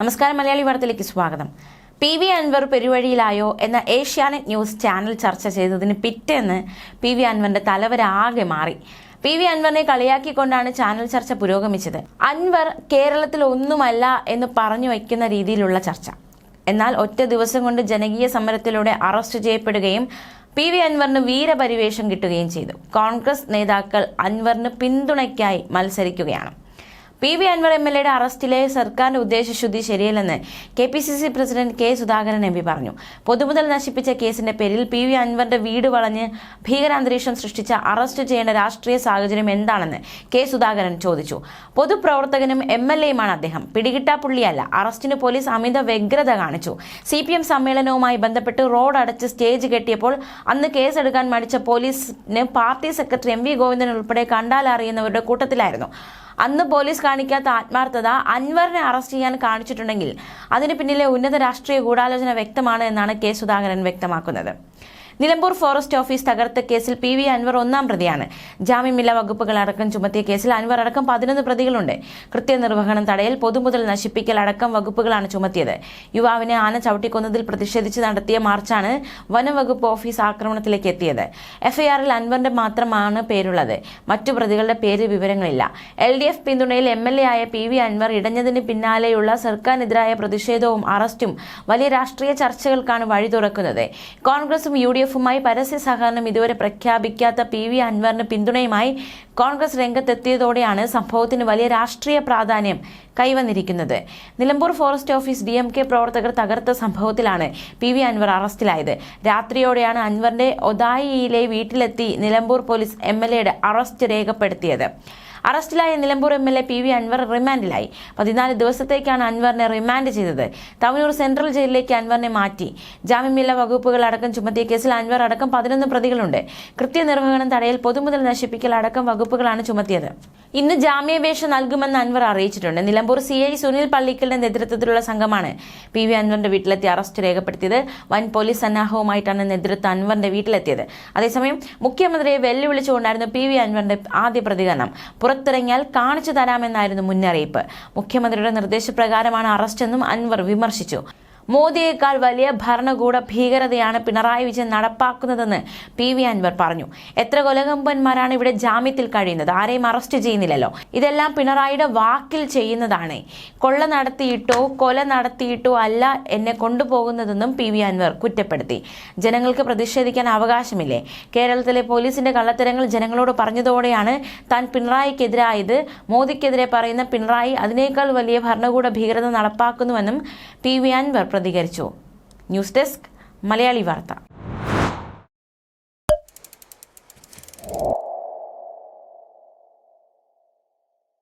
നമസ്കാരം, മലയാളി വാർത്തയിലേക്ക് സ്വാഗതം. PV അൻവർ പെരുവഴിയിലായോ എന്ന ഏഷ്യാനെറ്റ് ന്യൂസ് ചാനൽ ചർച്ച ചെയ്തതിന് പിറ്റേന്ന് PV അൻവറിന്റെ തലവരാകെ മാറി. PV അൻവറിനെ കളിയാക്കിക്കൊണ്ടാണ് ചാനൽ ചർച്ച പുരോഗമിച്ചത്. അൻവർ കേരളത്തിൽ ഒന്നുമല്ല എന്ന് പറഞ്ഞു വയ്ക്കുന്ന രീതിയിലുള്ള ചർച്ച. എന്നാൽ ഒറ്റ ദിവസം കൊണ്ട് ജനകീയ സമരത്തിലൂടെ അറസ്റ്റ് ചെയ്യപ്പെടുകയും PV അൻവറിന് വീരപരിവേഷം കിട്ടുകയും ചെയ്തു. കോൺഗ്രസ് നേതാക്കൾ അൻവറിന് പിന്തുണയ്ക്കായി മത്സരിക്കുകയാണ്. PV അൻവർ MLAയുടെ അറസ്റ്റിലെ സർക്കാരിന്റെ ഉദ്ദേശശുദ്ധി ശരിയല്ലെന്ന് KPCC president K Sudhakaran MP പറഞ്ഞു. പൊതുമുതൽ നശിപ്പിച്ച കേസിന്റെ പേരിൽ PV അൻവറിന്റെ വീട് വളഞ്ഞ് ഭീകരാന്തരീക്ഷം സൃഷ്ടിച്ച അറസ്റ്റ് ചെയ്യേണ്ട രാഷ്ട്രീയ സാഹചര്യം എന്താണെന്ന് K സുധാകരൻ ചോദിച്ചു. പൊതുപ്രവർത്തകനും MLAയുമാണ് അദ്ദേഹം. പിടികിട്ടാപ്പുള്ളിയല്ല. അറസ്റ്റിന് പോലീസ് അമിത വ്യഗ്രത കാണിച്ചു. CPM സമ്മേളനവുമായി ബന്ധപ്പെട്ട് റോഡ് അടച്ച് സ്റ്റേജ് കെട്ടിയപ്പോൾ അന്ന് കേസെടുക്കാൻ മടിച്ച പോലീസിന് പാർട്ടി സെക്രട്ടറി MV ഗോവിന്ദൻ ഉൾപ്പെടെ കണ്ടാലറിയുന്നവരുടെ കൂട്ടത്തിലായിരുന്നു. അന്ന് പോലീസ് കാണിക്കാത്ത ആത്മാർത്ഥത അൻവറിനെ അറസ്റ്റ് ചെയ്യാൻ കാണിച്ചിട്ടുണ്ടെങ്കിൽ അതിന് പിന്നിലെ ഉന്നത രാഷ്ട്രീയ ഗൂഢാലോചന വ്യക്തമാണ് എന്നാണ് K സുധാകരൻ വ്യക്തമാക്കുന്നത്. നിലമ്പൂർ ഫോറസ്റ്റ് ഓഫീസ് തകർത്ത കേസിൽ PV അൻവർ ഒന്നാം പ്രതിയാണ്. ജാമ്യമില്ലാ വകുപ്പുകൾ അടക്കം ചുമത്തിയ കേസിൽ അൻവർ അടക്കം 11 പ്രതികളുണ്ട്. കൃത്യനിർവഹണം തടയൽ, പൊതുമുതൽ നശിപ്പിക്കൽ അടക്കം വകുപ്പുകളാണ് ചുമത്തിയത്. യുവാവിനെ ആന ചവിട്ടിക്കൊന്നതിൽ പ്രതിഷേധിച്ച് നടത്തിയ മാർച്ചാണ് വനംവകുപ്പ് ഓഫീസ് ആക്രമണത്തിലേക്ക് എത്തിയത്. FIRൽ അൻവറിന്റെ മാത്രമാണ് പേരുള്ളത്. മറ്റു പ്രതികളുടെ പേര് വിവരങ്ങളില്ല. LDF പിന്തുണയിൽ MLA ആയ PV അൻവർ ഇടഞ്ഞതിന് പിന്നാലെയുള്ള സർക്കാരിനെതിരായ പ്രതിഷേധവും അറസ്റ്റും വലിയ രാഷ്ട്രീയ ചർച്ചകൾക്കാണ് വഴി തുറക്കുന്നത്. കോൺഗ്രസും UDFുമായി പരസ്യ സഹകരണം ഇതുവരെ പ്രഖ്യാപിക്കാത്ത PV അൻവറിന് പിന്തുണയുമായി കോൺഗ്രസ് രംഗത്തെത്തിയതോടെയാണ് സംഭവത്തിന് വലിയ രാഷ്ട്രീയ പ്രാധാന്യം കൈവന്നിരിക്കുന്നത്. നിലമ്പൂർ ഫോറസ്റ്റ് ഓഫീസ് DMK പ്രവർത്തകർ തകർത്ത സംഭവത്തിലാണ് PV അൻവർ അറസ്റ്റിലായത്. രാത്രിയോടെയാണ് അൻവറിന്റെ ഒതായിയിലെ വീട്ടിലെത്തി നിലമ്പൂർ പോലീസ് MLAയുടെ അറസ്റ്റ് രേഖപ്പെടുത്തിയത്. അറസ്റ്റിലായ നിലമ്പൂർ MLA PV അൻവർ റിമാൻഡിലായി. 14 ദിവസത്തേക്കാണ് അൻവറിനെ റിമാൻഡ് ചെയ്തത്. തവനൂർ സെൻട്രൽ ജയിലിലേക്ക് അൻവറിനെ മാറ്റി. ജാമ്യമില്ലാ വകുപ്പുകൾ അടക്കം ചുമത്തിയ കേസിൽ അൻവർ അടക്കം 11 പ്രതികളുണ്ട്. കൃത്യനിർവഹണം തടയൽ, പൊതുമുതൽ നശിപ്പിക്കൽ അടക്കം വകുപ്പുകളാണ് ചുമത്തിയത്. ഇന്ന് ജാമ്യാപേക്ഷ നൽകുമെന്ന് അൻവർ അറിയിച്ചിട്ടുണ്ട്. നിലമ്പൂർ CI സുനിൽ പള്ളിക്കലിന്റെ നേതൃത്വത്തിലുള്ള സംഘമാണ് PV അൻവറിന്റെ വീട്ടിലെത്തി അറസ്റ്റ് രേഖപ്പെടുത്തിയത്. വൻ പോലീസ് സന്നാഹവുമായിട്ടാണ് നേതൃത്വം അൻവറിന്റെ വീട്ടിലെത്തിയത്. അതേസമയം മുഖ്യമന്ത്രിയെ വെല്ലുവിളിച്ചുകൊണ്ടായിരുന്നു PV അൻവറിന്റെ ആദ്യ പ്രതികരണം. പുറത്തിറങ്ങിയാൽ കാണിച്ചു തരാമെന്നായിരുന്നു മുന്നറിയിപ്പ്. മുഖ്യമന്ത്രിയുടെ നിർദ്ദേശപ്രകാരമാണ് അറസ്റ്റെന്നും അൻവർ വിമർശിച്ചു. മോദിയേക്കാൾ വലിയ ഭരണകൂട ഭീകരതയാണ് പിണറായി വിജയൻ നടപ്പാക്കുന്നതെന്ന് PV അൻവർ പറഞ്ഞു. എത്ര കൊലകമ്പന്മാരാണ് ഇവിടെ ജാമ്യത്തിൽ കഴിയുന്നത്? ആരെയും അറസ്റ്റ് ചെയ്യുന്നില്ലല്ലോ. ഇതെല്ലാം പിണറായിയുടെ വാക്കിൽ ചെയ്യുന്നതാണ്. കൊള്ള നടത്തിയിട്ടോ കൊല നടത്തിയിട്ടോ അല്ല എന്നെ കൊണ്ടുപോകുന്നതെന്നും PV അൻവർ കുറ്റപ്പെടുത്തി. ജനങ്ങൾക്ക് പ്രതിഷേധിക്കാൻ അവകാശമില്ലേ? കേരളത്തിലെ പോലീസിന്റെ കള്ളത്തരങ്ങൾ ജനങ്ങളോട് പറഞ്ഞതോടെയാണ് താൻ പിണറായിക്കെതിരായത്. മോദിക്കെതിരെ പറയുന്ന പിണറായി അതിനേക്കാൾ വലിയ ഭരണകൂട ഭീകരത നടപ്പാക്കുന്നുവെന്നും PV അൻവർ പ്രതികരിച്ചു. ന്യൂസ് ഡെസ്ക്, മലയാളി വാർത്ത.